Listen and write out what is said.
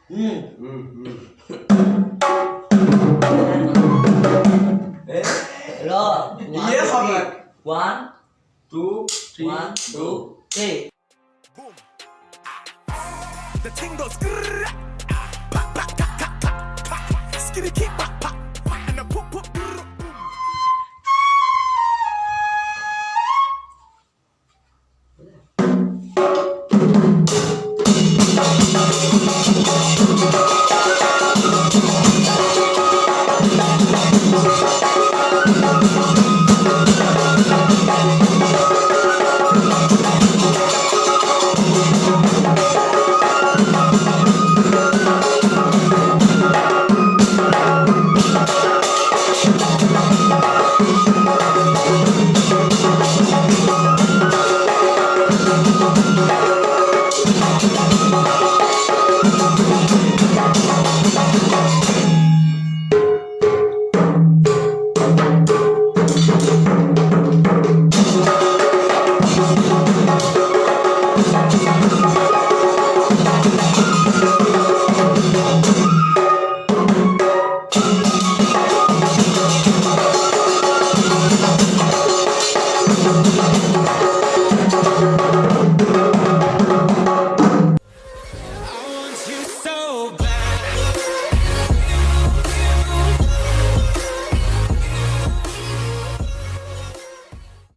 Lo. Iya, sama. 1, 2, 3, 1, 2, 3. The ting goes grrrr, pop, pop, pop, pop, pop, pop. Skitty kick,